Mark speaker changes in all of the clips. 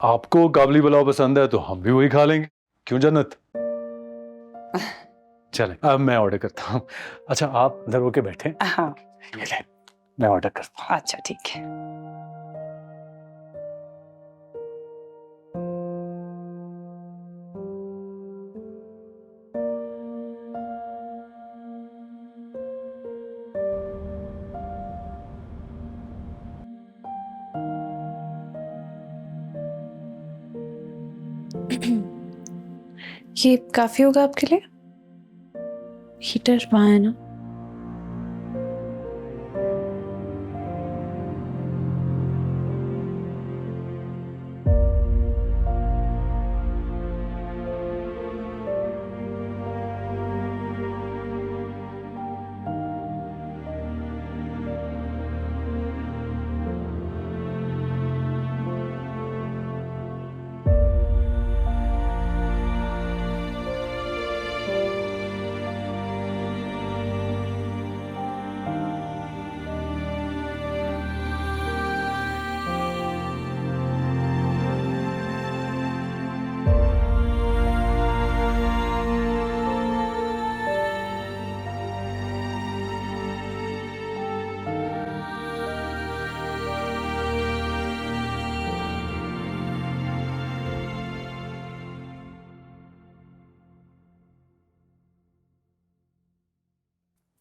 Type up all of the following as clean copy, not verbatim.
Speaker 1: आपको काबली पुलाव पसंद है तो हम भी वही खा लेंगे, क्यों जन्नत? चलें, अब मैं ऑर्डर करता हूँ। अच्छा आप अंदर होके बैठे,
Speaker 2: हाँ
Speaker 1: ये ले, मैं ऑर्डर करता हूँ।
Speaker 2: अच्छा ठीक है। ये काफी होगा आपके लिए? हीटर वहाँ है ना?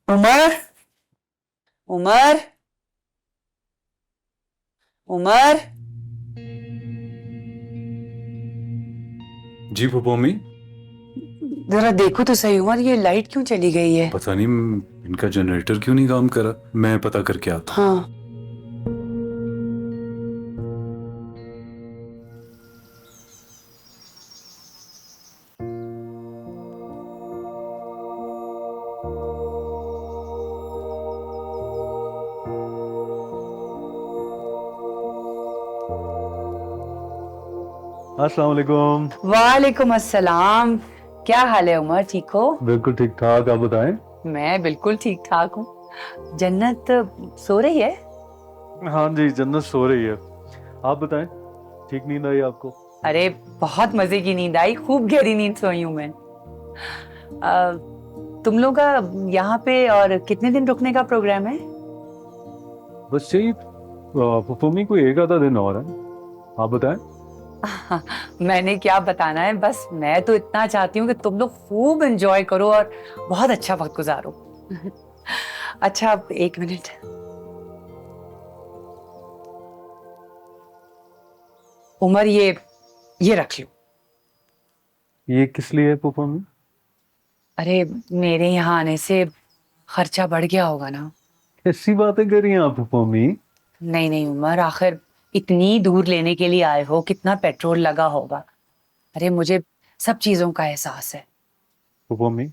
Speaker 2: उमर, उमर, उमर।
Speaker 1: जी फूफो अम्मी।
Speaker 2: जरा देखो तो सही उमर, ये लाइट क्यों चली गई है?
Speaker 1: पता नहीं इनका जनरेटर क्यों नहीं काम करा, मैं पता करके आता हूँ।
Speaker 2: हाँ
Speaker 1: अस्सलाम वालेकुम।
Speaker 2: वालेकुम अस्सलाम। क्या हाल है उमर, ठीक हो?
Speaker 1: बिल्कुल ठीक ठाक, आप बताएं।
Speaker 2: मैं बिल्कुल ठीक ठाक हूँ। जन्नत सो रही है?
Speaker 1: हाँ जी, जन्नत सो रही है। आप बताएं, ठीक नींद आई आपको?
Speaker 2: अरे बहुत मजे की नींद आई, खूब गहरी नींद सोई हूँ मैं। तुम लोग का यहाँ पे और कितने दिन रुकने का प्रोग्राम है?
Speaker 1: बस यही फूफो अम्मी, कोई एक आधा दिन और है। आप बताएं।
Speaker 2: मैंने क्या बताना है, बस मैं तो इतना चाहती हूँ कि तुम लोग खूब एंजॉय करो और बहुत अच्छा वक्त गुजारो। अच्छा अब एक मिनट। उमर ये रख लो।
Speaker 1: ये किस लिए है फूफो अम्मी?
Speaker 2: अरे मेरे यहाँ आने से खर्चा बढ़ गया होगा ना?
Speaker 1: कैसी बातें कर रही हैं आप फूफो अम्मी?
Speaker 2: नहीं नहीं उमर, आखिर इतनी दूर लेने के लिए आए हो, कितना पेट्रोल लगा होगा। अरे मुझे सब चीजों का एहसास है।
Speaker 1: फूफो अम्मी,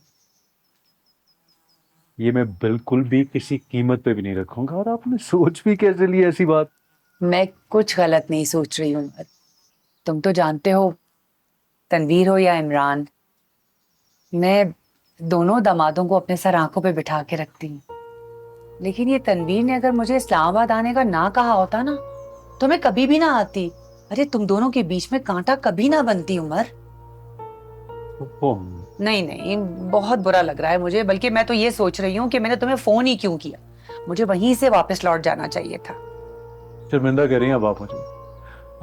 Speaker 1: ये मैं बिल्कुल भी किसी कीमत पे भी नहीं रखूंगा, और आपने सोच भी कैसे ली ऐसी बात?
Speaker 2: मैं कुछ गलत नहीं सोच रही हूँ उमर। तुम तो जानते हो, तनवीर हो या इमरान, मैं दोनों दामादों को अपने सर आंखों पे बिठा के रखती हूँ। लेकिन ये तनवीर ने अगर मुझे इस्लामाबाद आने का ना कहा होता ना, तो मैं कभी भी ना आती। अरे तुम दोनों के बीच में कांटा कभी ना बनती उमर।
Speaker 1: फूफो अम्मी,
Speaker 2: नहीं नहीं, बहुत बुरा लग रहा है मुझे, बल्कि मैं तो ये सोच रही हूँ कि मैंने तुम्हें फोन ही क्यों किया। मुझे वहीं से वापस लौट जाना चाहिए था।
Speaker 1: शर्मिंदा कर रही हैं अब आप मुझे।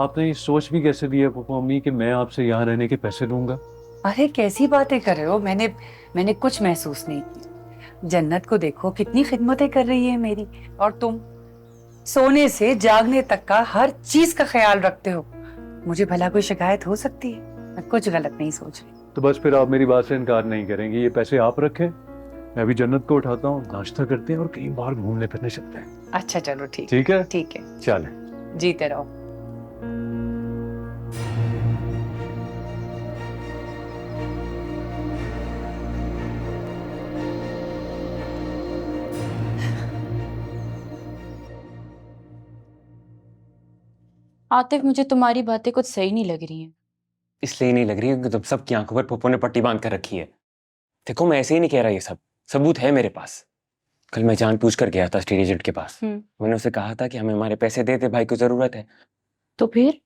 Speaker 1: आपने ये सोच भी कैसे ली है फूफो अम्मी कि मैं आपसे यहाँ रहने के पैसे लूंगा?
Speaker 2: अरे कैसी बातें कर रहे हो, मैंने कुछ महसूस नहीं किया। जन्नत को देखो, कितनी खिदमतें कर रही है मेरी। और तुम सोने से जागने तक का हर चीज का ख्याल रखते हो। मुझे भला कोई शिकायत हो सकती है? मैं कुछ गलत नहीं सोच रही।
Speaker 1: तो बस फिर आप मेरी बात से इनकार नहीं करेंगे, ये पैसे आप रखें, मैं अभी जन्नत को उठाता हूँ, नाश्ता करते हैं और कहीं बाहर घूमने फिरने चलते हैं।
Speaker 2: अच्छा चलो ठीक
Speaker 1: ठीक है?
Speaker 2: ठीक है।
Speaker 1: चलें।
Speaker 2: जीते रहो।
Speaker 3: आतिफ, मुझे तुम्हारी बातें कुछ सही नहीं लग रही हैं।
Speaker 4: इसलिए नहीं लग रही क्योंकि तुम सबकी आंखों पर पप्पू ने पट्टी बांध कर रखी है। देखो मैं ऐसे ही नहीं कह रहा, ये सब सबूत है मेरे पास। कल मैं जानबूझ कर गया था स्टेट एजेंट के पास। मैंने उसे कहा था कि हमें हमारे पैसे दे दे, भाई को जरूरत है।
Speaker 3: तो फिर?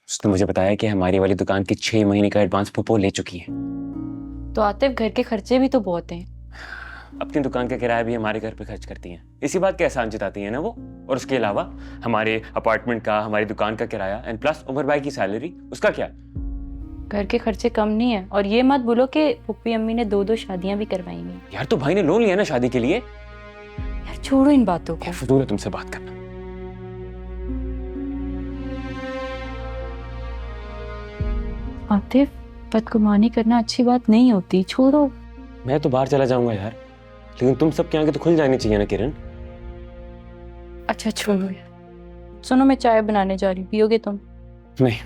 Speaker 4: उसने मुझे बताया कि हमारी वाली दुकान की 6 महीने का एडवांस फुप्पो ले चुकी है।
Speaker 3: तो आतिफ घर के खर्चे भी तो बहुत हैं।
Speaker 4: अपनी दुकान का किराया भी हमारे घर पे खर्च करती हैं, इसी बात का एहसान जताती है ना वो। और उसके अलावा हमारे अपार्टमेंट का, हमारी दुकान का किराया एंड प्लस उमर भाई की सैलरी, उसका क्या?
Speaker 3: घर के खर्चे कम नहीं है। और ये मत बोलो कि पुप्पी अम्मी ने 2-2 शादियां भी करवाई हैं।
Speaker 4: यार तो भाई ने लोन लिया ना शादी के लिए।
Speaker 3: यार छोड़ो इन बातों को।
Speaker 4: फजूल है तुमसे बात करना।
Speaker 3: आतिफ, बदगुमानी करना अच्छी बात नहीं होती, छोड़ो।
Speaker 4: मैं तो बाहर चला जाऊंगा यार, लेकिन तुम सब के आगे तो खुल जानी चाहिए ना किरण।
Speaker 3: अच्छा छोड़ो यार। सुनो, मैं चाय बनाने जा रही हूँ, पियोगे तुम?
Speaker 4: नहीं।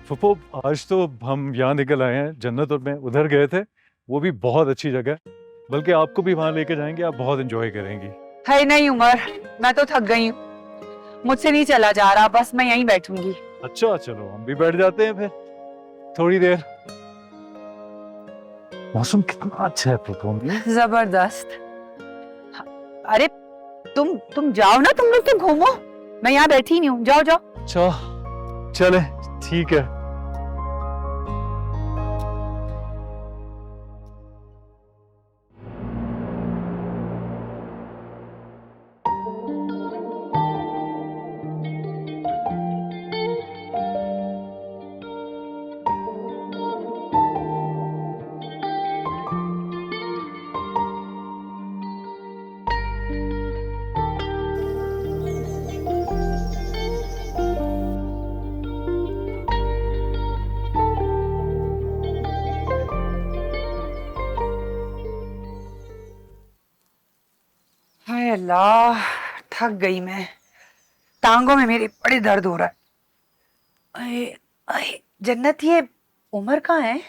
Speaker 1: फुप्पो, आज तो हम यहाँ निकल आए हैं, जन्नत और मैं उधर गए थे, वो भी बहुत अच्छी जगह, बल्कि आपको भी वहां लेके जाएंगे, आप बहुत एंजॉय करेंगी।
Speaker 2: है नहीं उमर, मैं तो थक गई हूँ, मुझसे नहीं चला जा रहा, बस मैं यहीं बैठूंगी।
Speaker 1: अच्छा चलो, हम भी बैठ जाते हैं फिर थोड़ी देर। मौसम कितना अच्छा है फुप्पो।
Speaker 2: जबरदस्त। अरे तुम जाओ ना, तुम लोग तो घूमो, मैं यहाँ बैठी नहीं हूँ, जाओ जाओ।
Speaker 1: अच्छा चले, ठीक है।
Speaker 2: हाय अल्लाह, थक गई मैं, टांगों में मेरे बड़े दर्द हो रहा है। अरे अरे जन्नत, ये उमर कहाँ है?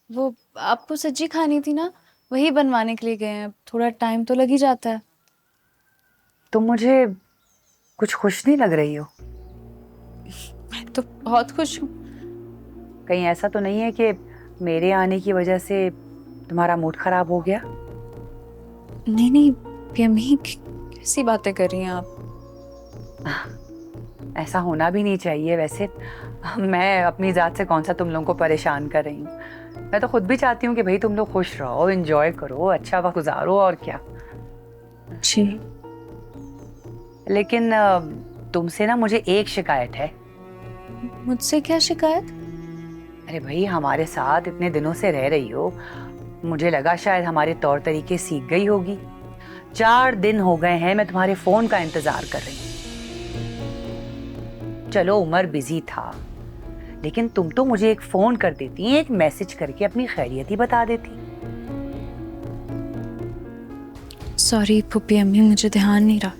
Speaker 5: वो आपको सब्जी खानी थी ना, वही बनवाने के लिए गए हैं। थोड़ा टाइम तो लग ही जाता है।
Speaker 2: तुम मुझे कुछ खुश नहीं लग रही हो।
Speaker 5: मैं तो बहुत खुश हूँ।
Speaker 2: कहीं ऐसा तो नहीं है कि मेरे आने की वजह से तुम्हारा मूड खराब हो गया?
Speaker 5: नहीं नहीं अम्मी, कैसी बातें कर रही हैं आप?
Speaker 2: ऐसा होना भी नहीं चाहिए वैसे। मैं अपनी जात से कौन सा तुम लोगों को परेशान कर रही हूँ। मैं तो खुद भी चाहती हूँ कि भाई तुम लोग खुश रहो, एंजॉय करो, अच्छा वक्त गुजारो, और क्या।
Speaker 5: जी।
Speaker 2: लेकिन तुमसे ना मुझे एक शिकायत है।
Speaker 5: मुझसे क्या शिकायत?
Speaker 2: अरे भाई, हमारे साथ इतने दिनों से रह रही हो, मुझे लगा शायद हमारे तौर तरीके सीख गई होगी। 4 दिन हो गए हैं मैं तुम्हारे फोन का इंतजार कर रही हूँ। चलो उमर बिजी था, लेकिन तुम तो मुझे एक फोन कर देती, एक मैसेज करके अपनी खैरियत ही बता देती।
Speaker 5: सॉरी पुप्पी अम्मी, मुझे ध्यान नहीं रहा।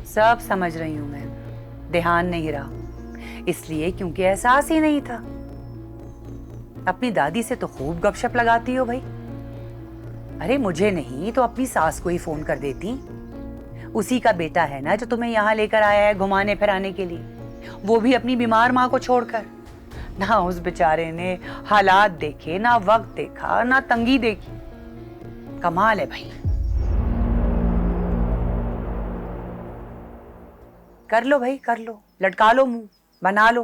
Speaker 2: सब समझ रही हूं मैं, ध्यान नहीं रहा इसलिए क्योंकि एहसास ही नहीं था। अपनी दादी से तो खूब गपशप लगाती हो भाई। अरे मुझे नहीं तो अपनी सास को ही फोन कर देती, उसी का बेटा है ना जो तुम्हें यहाँ लेकर आया है घुमाने फिराने के लिए, वो भी अपनी बीमार माँ को छोड़कर। ना उस बेचारे ने हालात देखे, ना वक्त देखा, ना तंगी देखी। कमाल है भाई। कर लो भाई, कर लो, लटका लो, मुंह बना लो,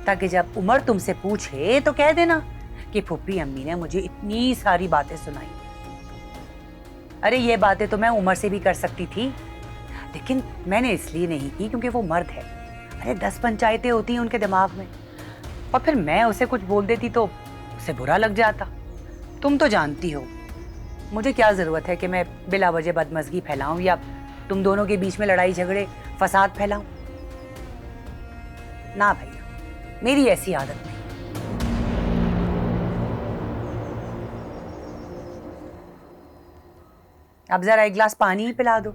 Speaker 2: ताकि जब उमर तुमसे पूछे तो कह देना कि फुप्पी अम्मी ने मुझे इतनी सारी बातें सुनाई। अरे ये बातें तो मैं उमर से भी कर सकती थी, लेकिन मैंने इसलिए नहीं की क्योंकि वो मर्द है। अरे 10 पंचायतें होती हैं उनके दिमाग में, और फिर मैं उसे कुछ बोल देती तो उसे बुरा लग जाता। तुम तो जानती हो मुझे क्या जरूरत है कि मैं बिला वजह बदमजगी फैलाऊं या तुम दोनों के बीच में लड़ाई झगड़े फसाद फैलाऊं। ना भाई, मेरी ऐसी आदत नहीं। अब जरा एक गिलास पानी ही पिला दो।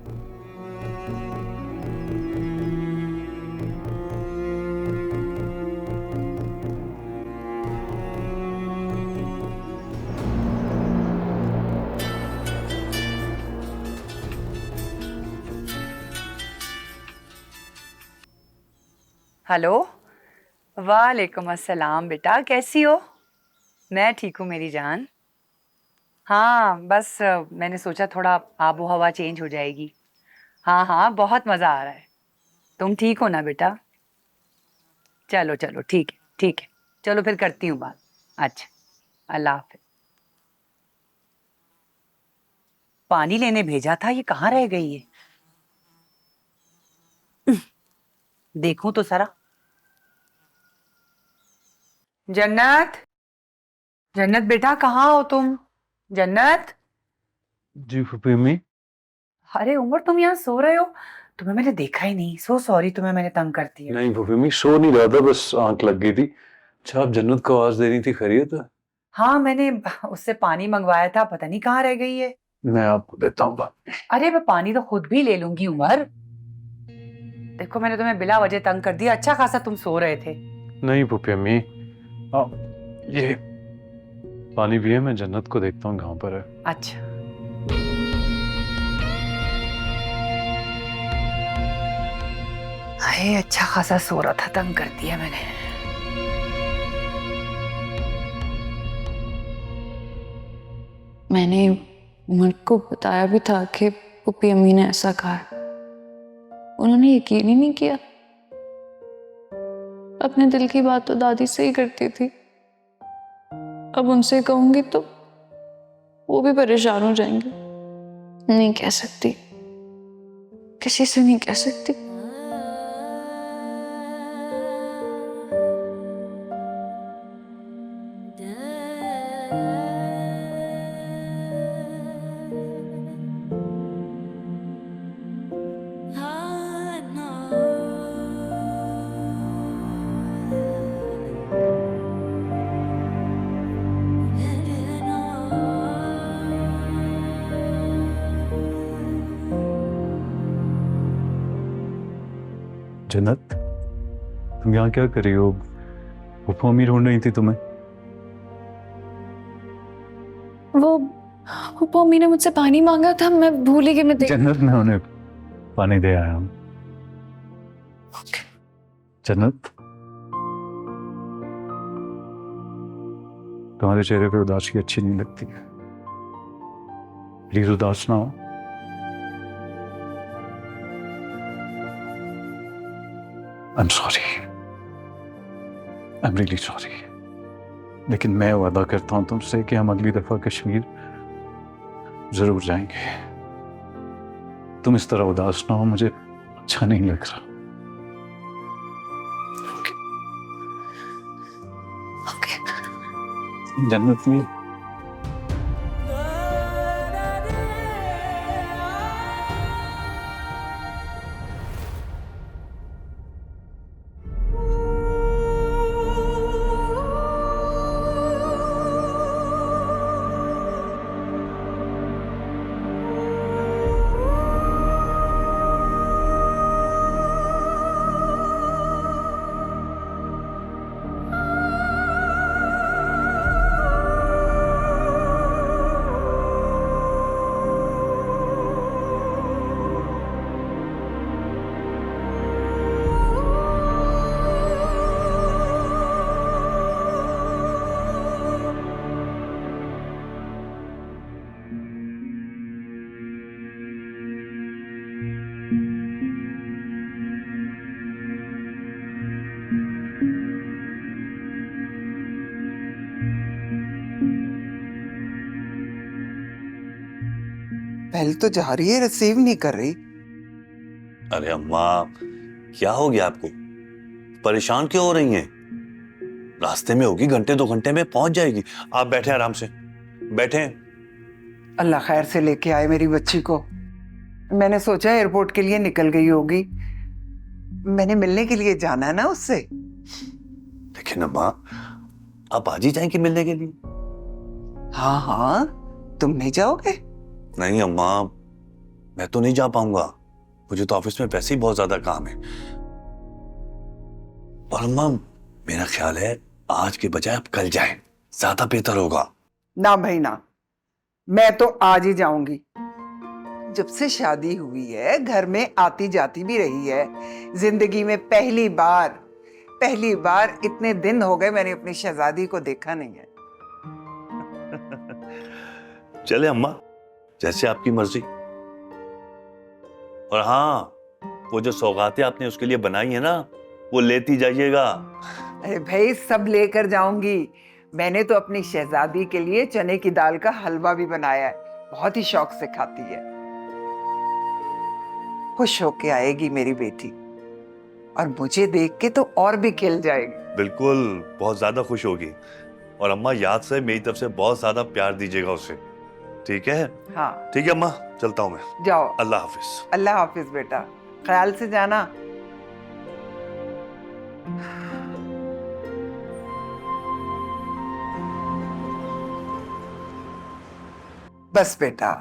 Speaker 2: हेलो, वालेकुम अस्सलाम बेटा, कैसी हो? मैं ठीक हूँ मेरी जान। हाँ बस मैंने सोचा थोड़ा आबो हवा चेंज हो जाएगी। हाँ हाँ, बहुत मज़ा आ रहा है। तुम ठीक हो ना बेटा? चलो चलो, ठीक है ठीक है। चलो फिर करती हूँ बात। अच्छा, अल्लाह हाफिज। पानी लेने भेजा था, ये कहाँ रह गई है? देखूं तो सारा। जन्नत, जन्नत बेटा कहाँ हो तुम? जन्नत।
Speaker 1: जी फूफी अम्मी।
Speaker 2: अरे उमर, तुम यहाँ सो रहे हो? तुम्हें मैंने देखा ही नहीं। सो सॉरी, तुम्हें मैंने तंग कर दिया।
Speaker 1: नहीं फूफी अम्मी, सो नहीं रहा था, बस आंख लग गई थी। अच्छा, आप जन्नत को आवाज दे रही थी, खैरियत है?
Speaker 2: हाँ, मैंने उससे पानी मंगवाया था, पता नहीं कहाँ रह गई है।
Speaker 1: मैं आपको देता हूँ।
Speaker 2: अरे मैं पानी तो खुद भी ले लूंगी उमर। देखो, मैंने तुम्हें बिला वजह तंग कर दिया। अच्छा खासा तुम सो रहे थे।
Speaker 1: नहीं फूफी अम्मी, आप ये पानी पिए, मैं जन्नत को देखता हूँ कहाँ पर है।
Speaker 2: अच्छा। अरे अच्छा खासा सो रहा था, तंग कर दिया मैंने।
Speaker 5: मैंने उमर को बताया भी था कि पुप्पी अम्मी ने ऐसा कहा है। उन्होंने यकीन ही नहीं किया। अपने दिल की बात तो दादी से ही करती थी, अब उनसे कहूंगी तो वो भी परेशान हो जाएंगे। नहीं कह सकती, किसी से नहीं कह सकती।
Speaker 1: जन्नत, तुम यहाँ क्या कर रही हो? फूफू अम्मी ढूंढ रही थी तुम्हें।
Speaker 5: वो पुप्पी अम्मी ने मुझसे पानी मांगा था, मैं भूल ही गई। मैं
Speaker 1: जन्नत, मैं उन्हें पानी दे आया हूँ। जन्नत, तुम्हारे चेहरे पे उदासी अच्छी नहीं लगती। प्लीज उदास ना हो। I'm sorry. I'm really sorry. लेकिन मैं वादा करता हूँ तुमसे कि हम अगली दफा कश्मीर जरूर जाएंगे। तुम इस तरह उदास ना हो, मुझे अच्छा नहीं लग रहा। जन्नत में
Speaker 6: पहले तो जा रही है, रिसीव नहीं कर रही।
Speaker 7: अरे अम्मा, क्या हो गया आपको? परेशान क्यों हो रही हैं? रास्ते में होगी, घंटे 2 घंटे में पहुंच जाएगी। आप बैठे आराम से, बैठे।
Speaker 6: अल्लाह खैर से लेके आए मेरी बच्ची को। मैंने सोचा एयरपोर्ट के लिए निकल गई होगी। मैंने मिलने के लिए जाना है ना उससे।
Speaker 7: लेकिन अम्मा, आप आज ही जाएंगी मिलने के लिए?
Speaker 6: हाँ हाँ, तुम नहीं जाओगे?
Speaker 7: नहीं अम्मा, मैं तो नहीं जा पाऊंगा। मुझे तो ऑफिस में वैसे ही बहुत ज्यादा काम है। और अम्मा, मेरा ख्याल है आज के बजाय आप कल जाएं, ज्यादा बेहतर होगा।
Speaker 6: ना भाई ना, मैं तो आज ही जाऊंगी। जब से शादी हुई है घर में आती जाती भी रही है। जिंदगी में पहली बार पहली बार इतने दिन हो गए मैंने अपनी शहजादी को देखा नहीं है।
Speaker 7: चले अम्मा, जैसे आपकी मर्जी। और हाँ, वो जो सौगातें आपने उसके लिए बनाई है ना, वो लेती जाइएगा।
Speaker 6: अरे भाई, सब लेकर जाऊंगी। मैंने तो अपनी शहजादी के लिए चने की दाल का हलवा भी बनाया है, बहुत ही शौक से खाती है। खुश होके आएगी मेरी बेटी, और मुझे देख के तो और भी खिल जाएगी।
Speaker 7: बिल्कुल, बहुत ज्यादा खुश होगी। और अम्मा, याद से मेरी तरफ से बहुत ज्यादा प्यार दीजिएगा उसे, ठीक है?
Speaker 6: हाँ,
Speaker 7: ठीक है अम्मा, चलता हूँ मैं।
Speaker 6: जाओ।
Speaker 7: अल्लाह हाफिज।
Speaker 6: अल्लाह हाफिज बेटा, ख्याल से जाना। बस बेटा,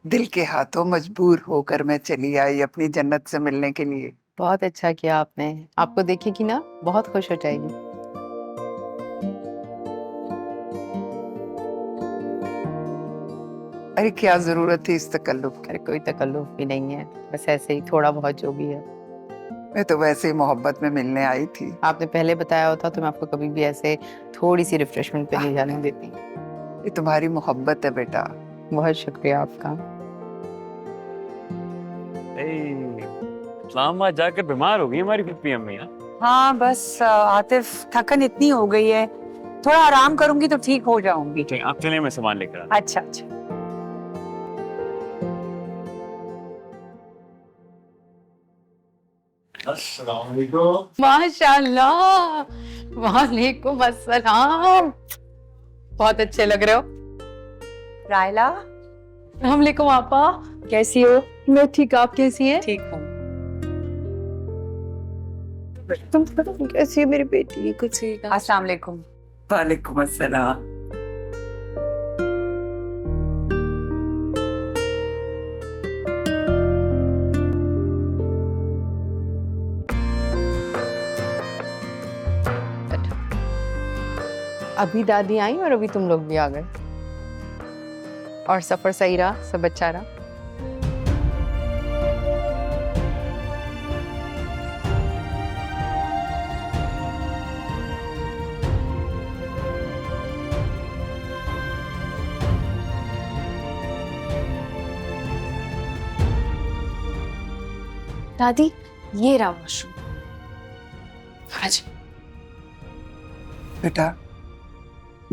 Speaker 6: दिल के हाथों मजबूर होकर मैं चली आई अपनी जन्नत से मिलने के लिए।
Speaker 8: बहुत अच्छा किया आपने। आपको देखेगी ना, बहुत खुश हो जाएगी।
Speaker 6: अरे क्या जरूरत थी इस तकल्लुफ की?
Speaker 8: अरे कोई तकल्लुफ भी नहीं है, बस ऐसे ही थोड़ा बहुत जो भी है।
Speaker 6: मैं तो वैसे ही मोहब्बत में मिलने आई थी।
Speaker 8: आपने पहले बताया होता तो मैं आपको कभी भी ऐसे थोड़ी सी रिफ्रेशमेंट पे नहीं जाने देती।
Speaker 6: ये तुम्हारी मोहब्बत है बेटा।
Speaker 8: बहुत शुक्रिया आपका।
Speaker 4: इस्लामाबाद जाकर बीमार हो गई हमारी पप्पी अम्मी।
Speaker 2: हाँ बस आतिफ, थकन इतनी हो गई है, थोड़ा आराम करूंगी तो ठीक हो जाऊंगी।
Speaker 4: ठीक, आप चलिए, मैं सामान लेकर आता
Speaker 2: अच्छा अच्छा।
Speaker 8: माशाल्लाह, वालेकुम अस्सलाम। बहुत अच्छे लग रहे हो।
Speaker 2: रायला,
Speaker 8: वालेकुम आपा, कैसी हो? मैं ठीक, आप कैसी हैं?
Speaker 2: ठीक हूँ।
Speaker 8: तुम कैसी है मेरी बेटी? कुछ ही
Speaker 2: अस्सलाम वालेकुम।
Speaker 6: वालेकुम अस्सलाम।
Speaker 8: अभी दादी आई और अभी तुम लोग भी आ गए। और सफर सही रहा? सब अच्छा रहा?
Speaker 5: दादी, ये रहा वॉशरूम। आज
Speaker 6: बेटा,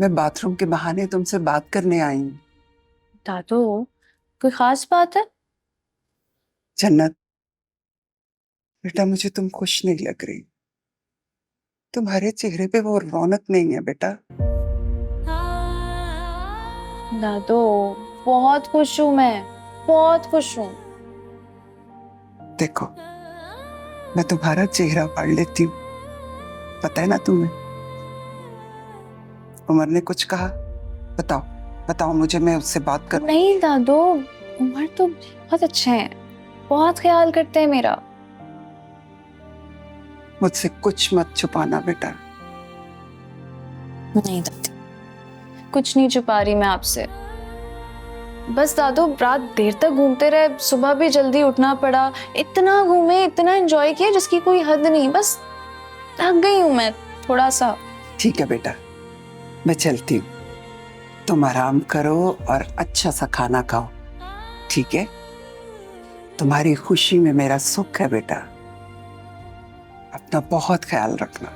Speaker 6: मैं बाथरूम के बहाने तुमसे बात करने आई हूँ।
Speaker 5: दादू, कोई खास बात है?
Speaker 6: जन्नत, बेटा मुझे तुम खुश नहीं लग रही। तुम्हारे चेहरे पे वो रौनक नहीं है बेटा।
Speaker 5: दादू, बहुत खुश हूँ मैं, बहुत खुश हूँ।
Speaker 6: देखो, मैं तुम्हारा चेहरा पढ़ लेती हूँ, पता है ना तुम्हें। उमर ने कुछ कहा? बताओ बताओ मुझे, मैं उससे बात करूं।
Speaker 5: नहीं दादू, उमर तो बहुत अच्छे हैं, बहुत ख्याल करते हैं मेरा।
Speaker 6: मुझसे कुछ मत छुपाना बेटा।
Speaker 5: नहीं दादी, कुछ नहीं छुपा रही मैं आपसे। बस दादू, रात देर तक घूमते रहे, सुबह भी जल्दी उठना पड़ा, इतना घूमे, इतना एंजॉय किया जिसकी कोई हद नहीं। बस थक गई हूँ मैं थोड़ा सा।
Speaker 6: ठीक है बेटा, मैं चलती हूँ। तुम आराम करो और अच्छा सा खाना खाओ, ठीक है? तुम्हारी खुशी में मेरा सुख है बेटा। अपना बहुत ख्याल रखना।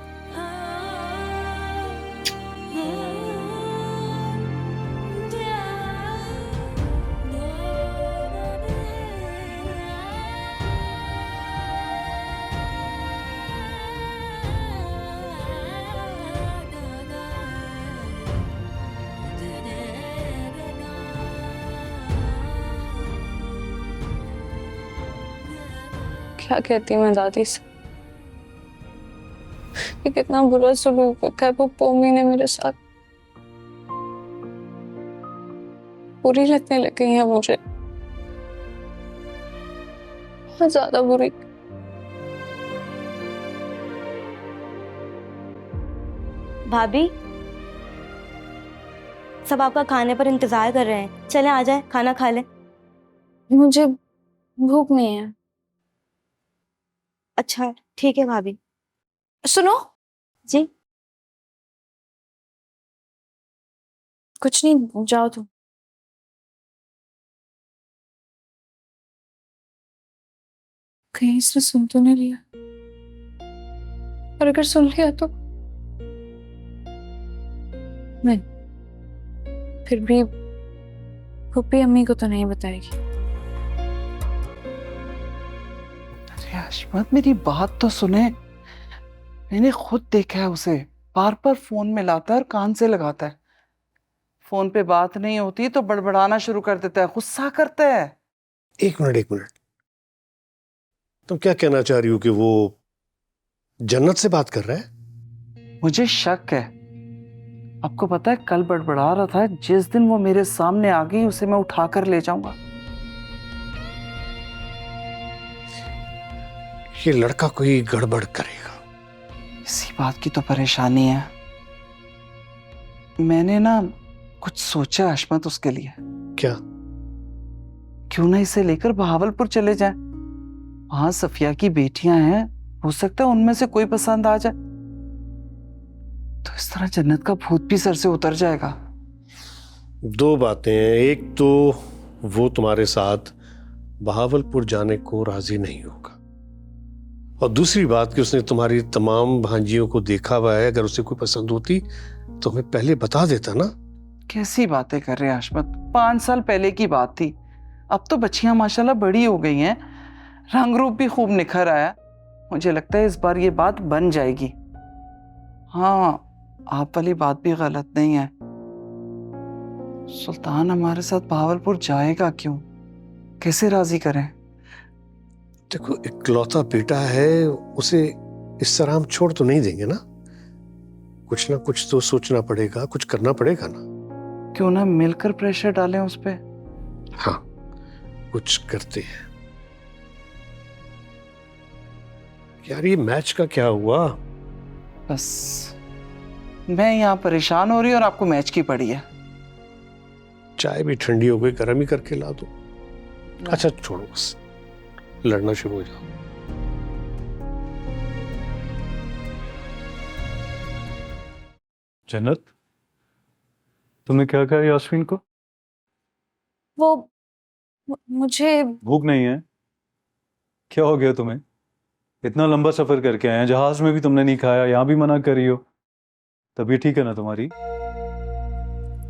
Speaker 5: क्या कहती हूँ मैं दादी से? कि कितना बुरा सलूक रखा है पप्पू अम्मी ने मेरे साथ। बुरी लगने लग गई है मुझे, बहुत ज्यादा बुरी।
Speaker 9: भाभी, सब आपका खाने पर इंतजार कर रहे हैं, चले आ जाए, खाना खा ले।
Speaker 5: मुझे भूख नहीं है।
Speaker 9: अच्छा ठीक है भाभी।
Speaker 5: सुनो,
Speaker 3: जी
Speaker 5: कुछ नहीं, जाओ तुम। कहीं इसने सुन तो नहीं लिया, और अगर सुन लिया तो नहीं, फिर भी फूफी अम्मी को तो नहीं बताएगी।
Speaker 6: अरे अशमत, मेरी बात तो सुने। मैंने खुद देखा है उसे, बार बार फोन में लाता है और कान से लगाता है। फोन पे बात नहीं होती तो बड़बड़ाना शुरू कर देता है, गुस्सा करता है।
Speaker 10: एक मिनट, तुम क्या कहना चाह रही हो कि वो जन्नत से बात कर रहा है?
Speaker 6: मुझे शक है। आपको पता है, कल बड़बड़ा रहा था, जिस दिन वो मेरे सामने आ गई उसे मैं उठा कर ले जाऊंगा।
Speaker 10: ये लड़का कोई गड़बड़ करेगा।
Speaker 6: इसी बात की तो परेशानी है। मैंने ना कुछ सोचा अशमत उसके लिए।
Speaker 10: क्या?
Speaker 6: क्यों ना इसे लेकर बहावलपुर चले जाएं? वहां सफिया की बेटियां हैं, हो सकता है उनमें से कोई पसंद आ जाए, तो इस तरह जन्नत का भूत भी सर से उतर जाएगा।
Speaker 10: दो बातें हैं, एक तो वो तुम्हारे साथ बहावलपुर जाने को राजी नहीं होगा, और दूसरी बात कि उसने तुम्हारी तमाम भांजियों को देखा हुआ है। अगर उसे कोई पसंद होती तो हमें पहले बता देता ना।
Speaker 6: कैसी बातें कर रहे हैं अशमत, 5 साल पहले की बात थी। अब तो बच्चियां माशाल्लाह बड़ी हो गई हैं, रंग रूप भी खूब निखर आया। मुझे लगता है इस बार ये बात बन जाएगी। हाँ, आप वाली बात भी गलत नहीं है। सुल्तान हमारे साथ बहावलपुर जाएगा क्यों? कैसे राजी करें?
Speaker 10: देखो, इकलौता बेटा है, उसे इस तरह हम छोड़ तो नहीं देंगे ना। कुछ ना कुछ तो सोचना पड़ेगा, कुछ करना पड़ेगा ना।
Speaker 6: क्यों ना मिलकर प्रेशर डालें उस पे?
Speaker 10: हाँ, कुछ करते हैं। यार, ये मैच का क्या हुआ?
Speaker 6: बस मैं यहाँ परेशान हो रही हूँ और आपको मैच की पड़ी है।
Speaker 10: चाय भी ठंडी हो गई, गर्म ही करके ला दो। अच्छा छोड़ो, बस लड़ना शुरू हो जाओ।
Speaker 1: जन्नत, तुमने क्या कहा यास्मीन को?
Speaker 5: वो मुझे
Speaker 1: भूख नहीं है? क्या हो गया तुम्हें? इतना लंबा सफर करके आए हैं, जहाज में भी तुमने नहीं खाया, यहाँ भी मना कर रही हो। तबीयत ठीक है ना तुम्हारी?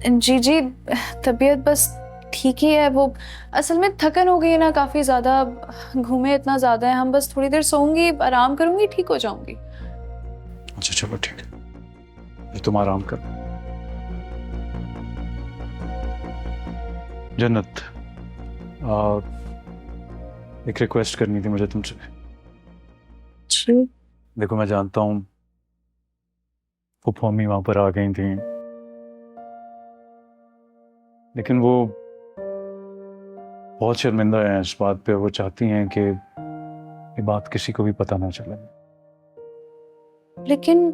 Speaker 5: जी तबीयत बस ठीक ही है। वो असल में थकन हो गई है ना काफी ज्यादा, घूमे इतना ज्यादा है हम। बस थोड़ी देर सोऊंगी, आराम करूंगी, ठीक हो जाऊंगी।
Speaker 1: अच्छा चलो ठीक है, तुम आराम कर। जन्नत, एक रिक्वेस्ट करनी थी मुझे तुमसे। देखो, मैं जानता हूँ फूफो अम्मी वहां पर आ गई थी, लेकिन वो बहुत शर्मिंदा हैं इस बात पे। वो चाहती हैं कि ये बात किसी को भी पता ना चले।
Speaker 5: लेकिन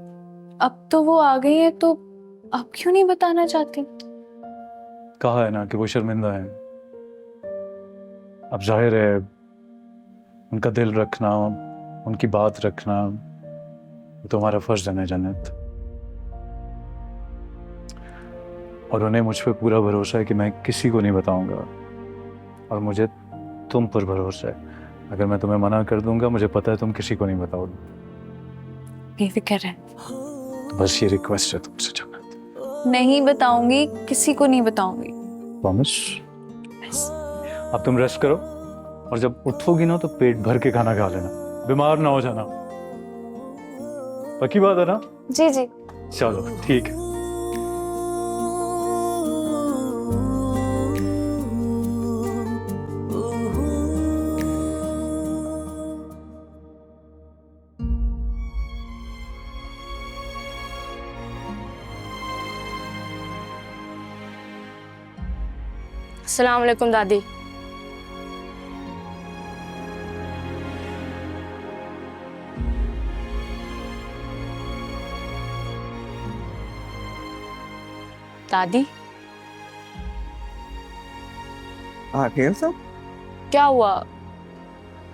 Speaker 5: अब तो वो आ गई है, तो अब क्यों नहीं बताना चाहती?
Speaker 1: कहा है ना कि वो शर्मिंदा है। अब जाहिर है उनका दिल रखना, उनकी बात रखना, वो तो हमारा फर्ज है ना जन्नत। और उन्हें मुझ पे पूरा भरोसा है कि मैं किसी को नहीं बताऊंगा, और मुझे तुम पर भरोसा है। अगर मैं तुम्हें मना कर दूंगा, मुझे पता है तुम किसी को नहीं बताओगे।
Speaker 5: बेफिक्र है,
Speaker 1: तो बस ये रिक्वेस्ट है तुमसे जन्नत।
Speaker 5: नहीं बताऊंगी, किसी को नहीं बताऊंगी।
Speaker 1: प्रॉमिस? अब तुम रेस्ट करो, और जब उठोगी ना तो पेट भर के खाना खा लेना, बीमार ना हो जाना। पक्की बात है ना?
Speaker 5: जी जी।
Speaker 1: चलो ठीक है।
Speaker 9: अस्सलाम वालेकुम दादी। दादी,
Speaker 6: आ गए सब?
Speaker 9: क्या हुआ?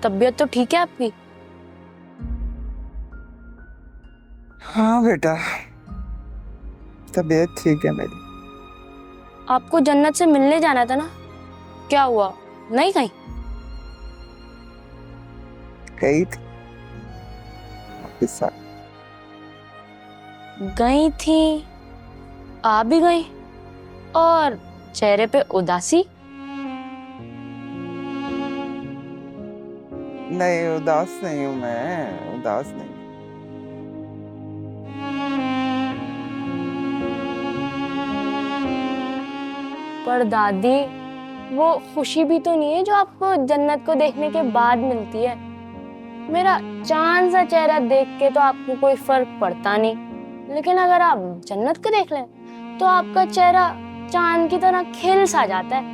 Speaker 9: तबीयत तो ठीक है आपकी?
Speaker 6: हाँ बेटा, तबीयत ठीक है मेरी।
Speaker 9: आपको जन्नत से मिलने जाना था ना, क्या हुआ? नहीं गई?
Speaker 6: गई थी आपके साथ।
Speaker 9: गई थी, आ भी गई, और चेहरे पे उदासी।
Speaker 6: नहीं, उदास नहीं हूँ मैं, उदास नहीं।
Speaker 9: पर दादी, वो खुशी भी तो नहीं है जो आपको जन्नत को देखने के बाद मिलती है। मेरा चांद सा चेहरा देख के तो आपको कोई फर्क पड़ता नहीं, लेकिन अगर आप जन्नत को देख लें तो आपका चेहरा चांद की तरह खिल सा जाता है।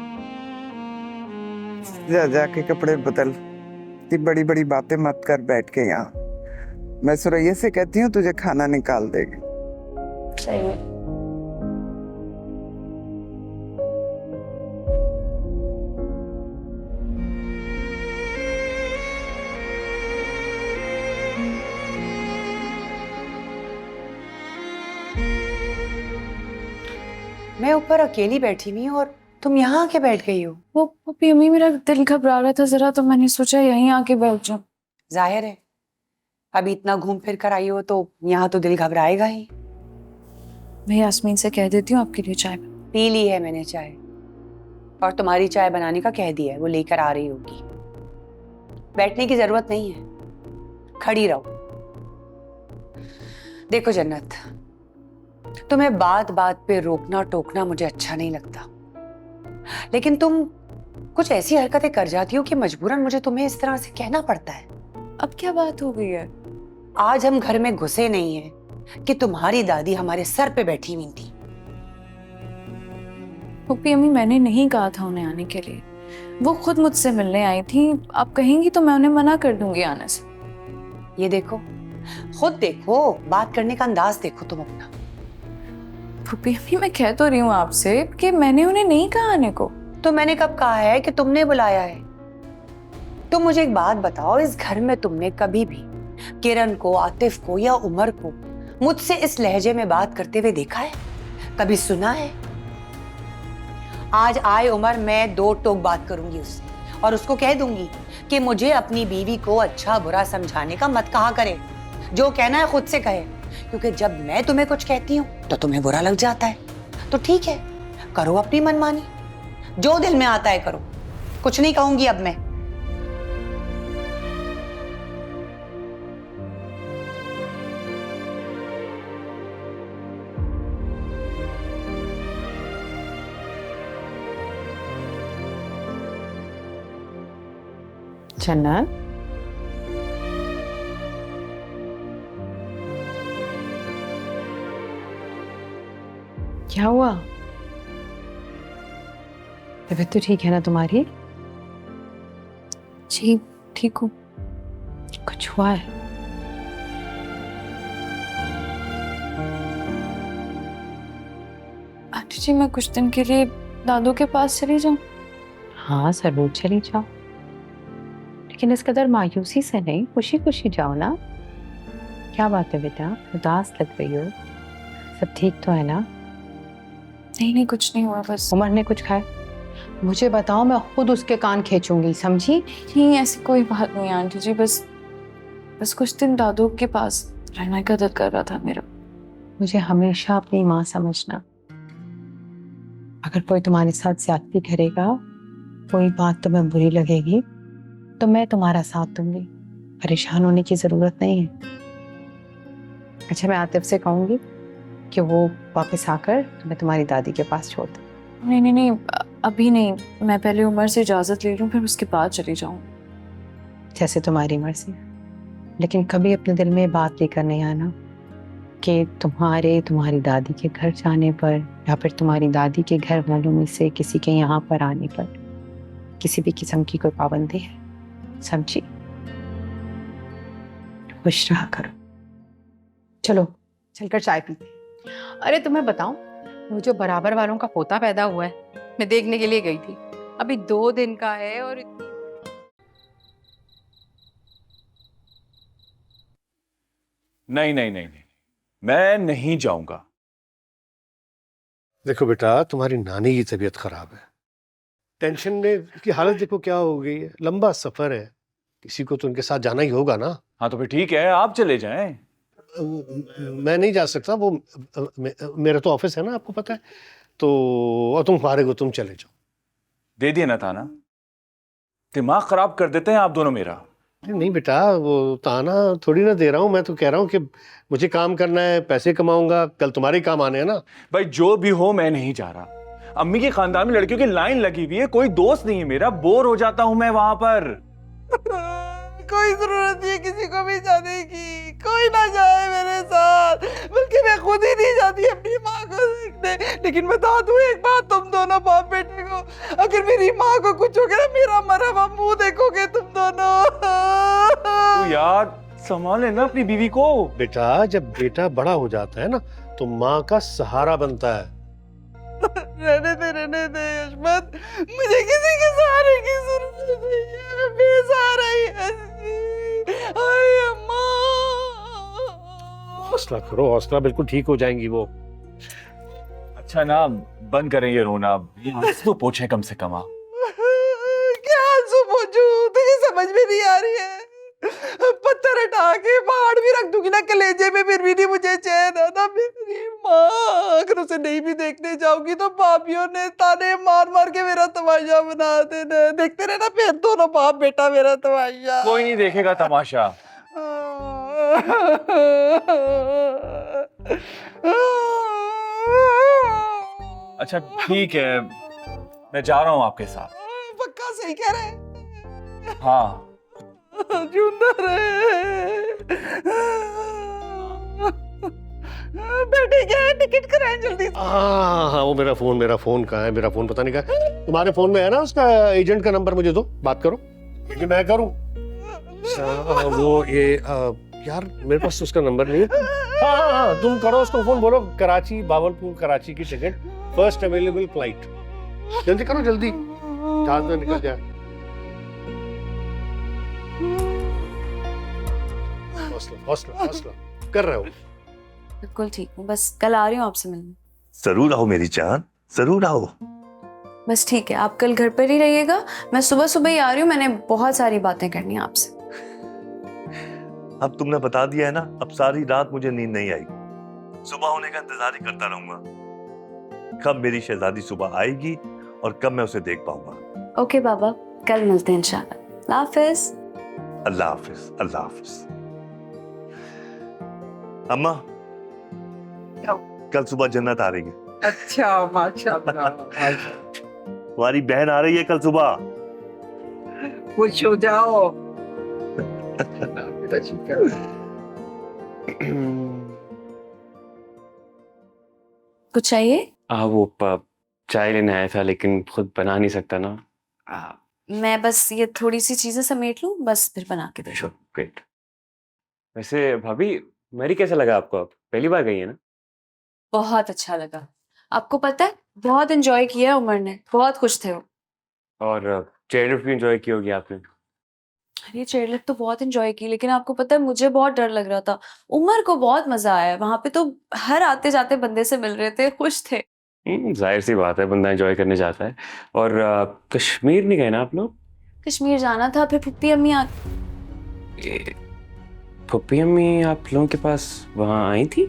Speaker 6: जा जाके कपड़े बदल, इतनी बड़ी बड़ी बातें मत कर बैठ के यहाँ। मैं सुरैया से कहती हूँ तुझे खाना निकाल देगी।
Speaker 9: सही में।
Speaker 2: मैं ऊपर अकेली बैठी हुई हूँ और तुम यहाँ आके बैठ गई हो।
Speaker 5: वो पप्पी अम्मी, मेरा दिल घबरा रहा था जरा, तो मैंने सोचा यहीं आके बैठ जाऊं।
Speaker 2: जाहिर है, अभी इतना घूम फिर कर आई हो तो यहाँ तो दिल घबराएगा ही।
Speaker 5: मैं यास्मीन से कह देती हूँ आपके लिए चाय।
Speaker 2: पी ली है मैंने चाय, और तुम्हारी चाय बनाने का कह दिया है, वो लेकर आ रही होगी। बैठने की जरूरत नहीं है, खड़ी रहो। देखो जन्नत, तुम्हें बात बात पे रोकना टोकना मुझे अच्छा नहीं लगता, लेकिन तुम कुछ ऐसी हरकतें कर जाती हो कि मजबूरन मुझे तुम्हें इस तरह से कहना पड़ता है।
Speaker 5: अब क्या बात हो गई है?
Speaker 2: आज हम घर में घुसे नहीं हैं कि तुम्हारी दादी हमारे सर पे बैठी हुई थी।
Speaker 5: पप्पी अम्मी, मैंने नहीं कहा था उन्हें आने के लिए, वो खुद मुझसे मिलने आई थी। आप कहेंगी तो मैं उन्हें मना कर दूंगी आने से।
Speaker 2: ये देखो, खुद देखो, बात करने का अंदाज देखो तुम अपना।
Speaker 5: पप्पी अम्मी, मैं कह तो रही हूँ आपसे कि मैंने उन्हें नहीं कहा आने को।
Speaker 2: तो मैंने कब कहा है कि तुमने बुलाया है? तुम मुझे एक बात बताओ, इस घर में तुमने कभी भी किरण को, आतिफ को या उमर को मुझसे इस लहजे में बात करते हुए देखा है? कभी सुना है? आज आए उमर, मैं दो टोक बात करूंगी उससे और उसको कह दूंगी कि मुझे अपनी बीवी को अच्छा बुरा समझाने का मत कहा करे। जो कहना है खुद से कहे, क्योंकि जब मैं तुम्हें कुछ कहती हूँ तो तुम्हें बुरा लग जाता है। तो ठीक है, करो अपनी मनमानी, जो दिल में आता है करो, कुछ नहीं कहूंगी अब मैं।
Speaker 8: जन्नत, क्या हुआ? तबीयत तो ठीक है ना तुम्हारी?
Speaker 5: जी ठीक हूँ।
Speaker 8: कुछ हुआ है?
Speaker 5: आंटी जी, मैं कुछ दिन के लिए दादू के पास चली जाऊँ?
Speaker 8: हाँ जरूर चली जाओ, लेकिन इस कदर मायूसी से नहीं, खुशी खुशी जाओ ना। क्या बात है बेटा, उदास लग रही हो? सब ठीक तो है ना?
Speaker 5: नहीं नहीं, कुछ नहीं हुआ, बस।
Speaker 8: उमर ने कुछ खाया? मुझे बताओ, मैं खुद उसके कान खींचूंगी, समझी?
Speaker 5: नहीं, ऐसी कोई बात नहीं आंटी जी, बस कुछ दिन दादू के पास रहने का दिल कर रहा था मेरा।
Speaker 8: मुझे हमेशा अपनी माँ समझना। अगर कोई तुम्हारे साथ ज्यादती करेगा, कोई बात तुम्हें बुरी लगेगी, तो मैं तुम्हारा साथ दूंगी, परेशान होने की जरूरत नहीं है। अच्छा, मैं आतिफ से कहूंगी कि वो वापस आकर तुम्हें तुम्हारी दादी के पास छोड़ दे।
Speaker 5: नहीं नहीं नहीं, अभी नहीं, मैं पहले उमर से इजाजत ले लूं, फिर उसके बाद चली जाऊं।
Speaker 8: जैसे तुम्हारी मर्जी, लेकिन कभी अपने दिल में बात लेकर नहीं आना कि तुम्हारी दादी के घर जाने पर या फिर तुम्हारी दादी के घर वालों में से किसी के यहाँ पर आने पर किसी भी किस्म की कोई पाबंदी है, समझी? खुश रहा करो। चलो चलकर चाय पीते। अरे तुम्हें बताऊं, वो जो बराबर वालों का पोता पैदा हुआ है, मैं देखने के लिए गई थी, अभी 2 दिन का है और
Speaker 1: नहीं नहीं नहीं नहीं, मैं नहीं जाऊंगा।
Speaker 10: देखो बेटा, तुम्हारी नानी की तबीयत खराब है, टेंशन में की हालत देखो क्या हो गई है, लंबा सफर है, किसी को तो उनके साथ जाना ही होगा ना।
Speaker 1: हाँ तो फिर ठीक है, आप चले जाएं।
Speaker 10: मैं नहीं जा सकता, वो मेरा तो ऑफिस है ना, आपको पता है। तो और तुम फारिग हो, तुम चले जाओ।
Speaker 1: दे दिए ना ताना, दिमाग खराब कर देते हैं आप दोनों मेरा।
Speaker 10: नहीं बेटा, वो ताना थोड़ी ना दे रहा हूँ, मैं तो कह रहा हूँ कि मुझे काम करना है, पैसे कमाऊंगा, कल तुम्हारे ही काम आने हैं ना।
Speaker 1: भाई जो भी हो, मैं नहीं जा रहा। अम्मी के खानदान में लड़कियों की लाइन लगी हुई है, कोई दोस्त नहीं है मेरा, बोर हो जाता हूं मैं वहां पर।
Speaker 6: कोई जरूरत नहीं है किसी को भी जाने की, कोई ना जाए मेरे साथ, बल्कि मैं खुद ही नहीं जाती अपनी माँ को देखने। लेकिन बता दूं एक बात तुम दोनों बाप बेटे को, अगर मेरी माँ को कुछ हो गया, मेरा मरा हुआ मुंह देखोगे तुम दोनों।
Speaker 1: तू यार संभाले ना अपनी बीवी को।
Speaker 10: बेटा, जब बेटा बड़ा हो जाता है ना, तो माँ का सहारा बनता है।
Speaker 6: रहने दे यशवंत, मुझे किसी के सहारे की जरूरत नहीं है, मैं बेसहारा ही हंसी। आय अम्मा।
Speaker 10: हौसला करो, हौसला, बिल्कुल ठीक हो जाएंगी वो।
Speaker 1: अच्छा ना, बंद करें ये रोना, ये आंसू पोंछे कम से कम।
Speaker 6: क्या आंसू पोंछूं, तुझे समझ में नहीं आ रही है। पत्थर हटा के पहाड़ भी रख दूंगी ना कलेजे में, फिर भी नहीं मुझे चैन आता। मेरी माँ अगर उसे नहीं भी देखने जाऊंगी तो पापियों ने ताने मार मार के मेरा तमाशा बना देना। देखते रहना फिर दोनों बाप बेटा मेरा तमाशा।
Speaker 1: कोई नहीं देखेगा तमाशा। अच्छा ठीक है, मैं जा रहा हूँ आपके साथ।
Speaker 6: पक्का सही कह रहे?
Speaker 1: हाँ
Speaker 6: जिंदा रहे। बेटे क्या है, टिकट कराएं जल्दी से।
Speaker 10: हाँ, वो मेरा फोन कहाँ है, मेरा फोन पता नहीं कहाँ है। तुम्हारे फोन में है ना उसका एजेंट का नंबर, मुझे दो, बात करो। क्योंकि मैं करूँ वो ये यार मेरे पास उसका नंबर नहीं है। हाँ, तुम करो उसको फोन, बोलो कराची, भावलपुर कराची की टिकट, फर्स्ट अवेलेबल फ्लाइट। जल्दी करो, जल्दी, जहाज में निकल जाए। हौसला कर रहे हो।
Speaker 9: बिल्कुल ठीक हूँ, बस कल आ रही हूँ आपसे मिलने।
Speaker 7: जरूर आओ मेरी जान, जरूर आओ।
Speaker 9: बस ठीक है, आप कल घर पर ही रहिएगा, मैं सुबह सुबह ही आ रही हूँ, मैंने बहुत सारी बातें करनी है आपसे।
Speaker 7: अब तुमने बता दिया है ना, अब सारी रात मुझे नींद नहीं आएगी, सुबह होने का इंतजार ही करता रहूंगा। कब मेरी शहजादी सुबह आएगी और कब मैं उसे देख पाऊंगा।
Speaker 9: ओके बाबा, कल मिलते हैं इंशाल्लाह। अल्लाह हाफिज।
Speaker 7: अल्लाह हाफिज, अल्लाह हाफिज। अम्मा, कल सुबह जन्नत आ रही है।
Speaker 6: अच्छा, माशाल्लाह।
Speaker 7: तुम्हारी बहन आ रही है कल सुबह।
Speaker 6: खुश हो जाओ।
Speaker 9: कुछ चाहिए?
Speaker 4: वो चाय लेने आया था, लेकिन खुद बना नहीं सकता ना।
Speaker 9: मैं बस ये थोड़ी सी चीजें समेट लूं, बस फिर बना के दे दूं।
Speaker 4: ग्रेट। वैसे भाभी, मेरी कैसा लगा आपको? आप पहली बार गई है ना?
Speaker 9: बहुत अच्छा लगा। आपको पता है, बहुत एंजॉय किया उमर ने, बहुत खुश थे वो।
Speaker 4: और चेयरलिफ्ट भी एंजॉय की होगी आपने।
Speaker 9: अरे चेयरलिफ्ट तो बहुत एंजॉय की, लेकिन आपको पता है मुझे बहुत डर लग रहा था। उमर को बहुत मजा आया वहां पे, तो हर आते जाते बंदे से मिल रहे थे, खुश थे।
Speaker 4: जाहिर सी बात है, बंदा एंजॉय करने जाता है। और कश्मीर नहीं गए ना आप लोग?
Speaker 9: कश्मीर जाना था, फिर फुप्पी अम्मी
Speaker 4: फुप्पी अम्मी आप लोगों के पास वहाँ आई थी?